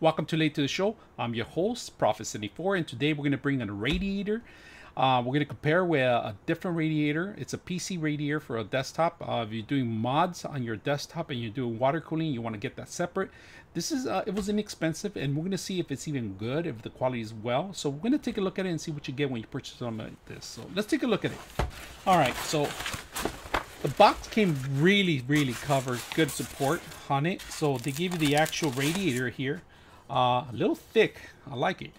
welcome to Late to the Show. I'm your host, Prophet74, and today we're going to bring in a radiator. We're going to compare with a different radiator. It's a PC radiator for a desktop. If you're doing mods on your desktop and you're doing water cooling, you want to get that separate. This is it was inexpensive, and we're going to see if it's even good, if the quality is well. So we're going to take a look at it and see what you get when you purchase something like this. So let's take a look at it. All right, so the box came really covered, good support on it. So they gave you the actual radiator here, a little thick. I like it.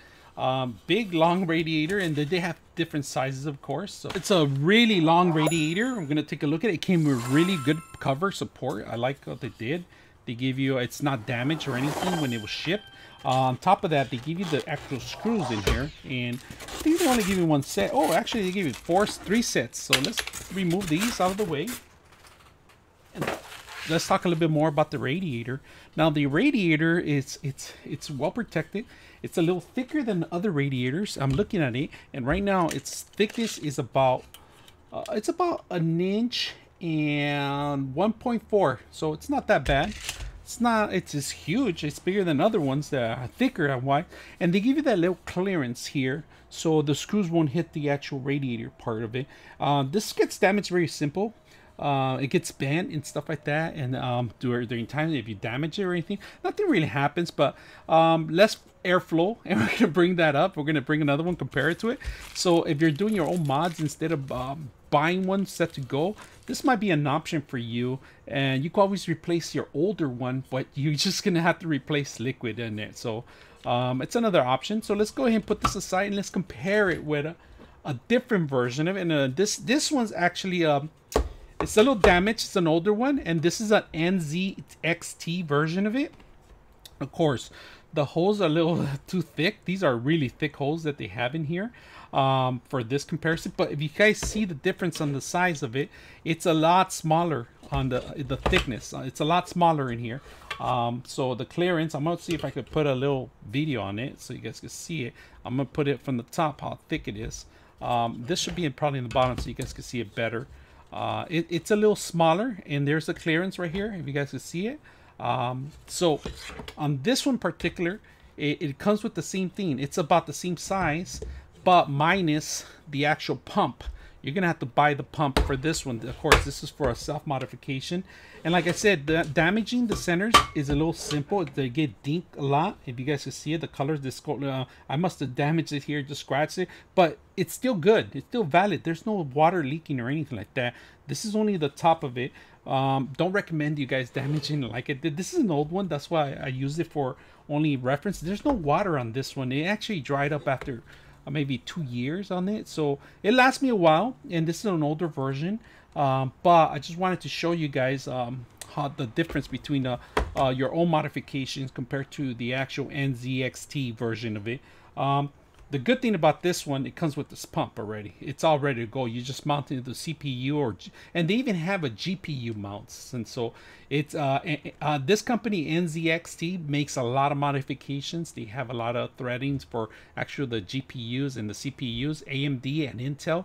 Big long radiator, and they have different sizes, of course. So it's a really long radiator. I'm gonna take a look at it. It came with really good cover support. I like what they did. They give you, it's not damaged or anything when it was shipped. On top of that, they give you the actual screws in here, and I think they only give you one set. Oh, actually, they give you three sets. So let's remove these out of the way. And let's talk a little bit more about the radiator. Now, the radiator is it's well protected. It's a little thicker than other radiators. I'm looking at it, and right now its thickness is about it's about an inch and 1.4. So it's not that bad. It's as huge. It's bigger than other ones that are thicker and wide. And they give you that little clearance here, so the screws won't hit the actual radiator part of it. This gets damaged very simple. It gets bent and stuff like that, and during time, if you damage it or anything, nothing really happens, but less airflow, and we're gonna bring that up. We're gonna bring another one, compare it to it. So if you're doing your own mods instead of buying one set to go, this might be an option for you. And you can always replace your older one, but you're just gonna have to replace liquid in it. So it's another option. So let's go ahead and put this aside, and let's compare it with a different version of it. And this one's actually it's a little damaged. It's an older one, and this is an NZXT version of it. Of course, the holes are a little too thick. These are really thick holes that they have in here for this comparison. But if you guys see the difference on the size of it, it's a lot smaller on the thickness. It's a lot smaller in here. So the clearance, I'm gonna see if I could put a little video on it so you guys can see it. I'm gonna put it from the top how thick it is. This should be probably in the bottom so you guys can see it better. It's a little smaller, and there's a clearance right here if you guys can see it. So on this one particular, it comes with the same thing. It's about the same size, but minus the actual pump. You're gonna have to buy the pump for this one. Of course, this is for a self-modification, and like I said, damaging the centers is a little simple. They get dinked a lot. If you guys can see it, the colors, I must have damaged it here, just scratched it, but it's still good. It's still valid. There's no water leaking or anything like that. This is only the top of it. Don't recommend you guys damaging it like it did. This is an old one. That's why I used it for only reference. There's no water on this one. It actually dried up after maybe 2 years on it, so it lasts me a while. And this is an older version, but I just wanted to show you guys how the difference between your own modifications compared to the actual NZXT version of it. The good thing about this one, it comes with this pump already. It's all ready to go. You just mount it to the CPU, and they even have a GPU mounts. And so it's this company NZXT makes a lot of modifications. They have a lot of threadings for actually the GPUs and the CPUs, AMD and Intel.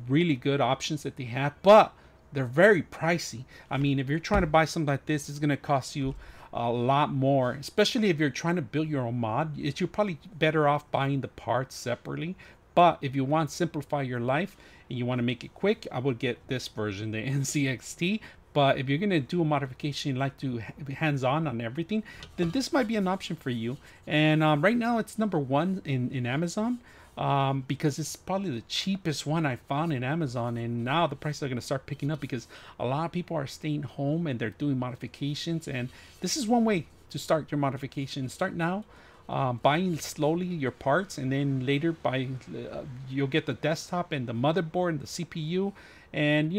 Really good options that they have, but they're very pricey. I mean, if you're trying to buy something like this, it's going to cost you a lot more, especially if you're trying to build your own mod. You're probably better off buying the parts separately. But if you want to simplify your life and you want to make it quick, I would get this version, the NZXT. But if you're going to do a modification, you like to be hands-on everything, then this might be an option for you. And right now it's #1 in Amazon. Because it's probably the cheapest one I found in Amazon, and now the prices are going to start picking up because a lot of people are staying home and they're doing modifications, and this is one way to start your modification. Start now, buying slowly your parts, and then later you'll get the desktop and the motherboard and the CPU, and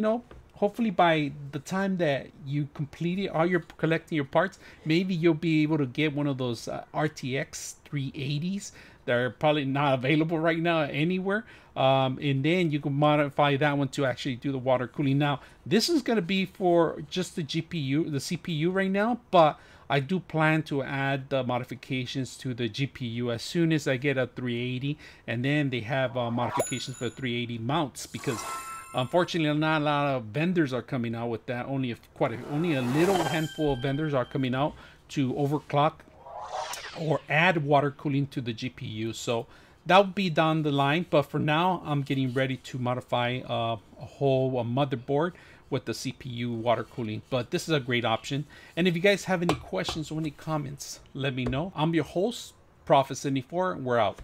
hopefully by the time that you complete it, all you're collecting your parts, maybe you'll be able to get one of those RTX 380s. They're probably not available right now anywhere. And then you can modify that one to actually do the water cooling. Now, this is going to be for just the GPU, the CPU right now, but I do plan to add the modifications to the GPU as soon as I get a 380. And then they have modifications for the 380 mounts, because unfortunately, not a lot of vendors are coming out with that. Only a little handful of vendors are coming out to overclock or add water cooling to the GPU. So that will be down the line, but for now I'm getting ready to modify a whole motherboard with the CPU water cooling. But this is a great option, and if you guys have any questions or any comments, let me know. I'm your host, Prophet 74. We're out.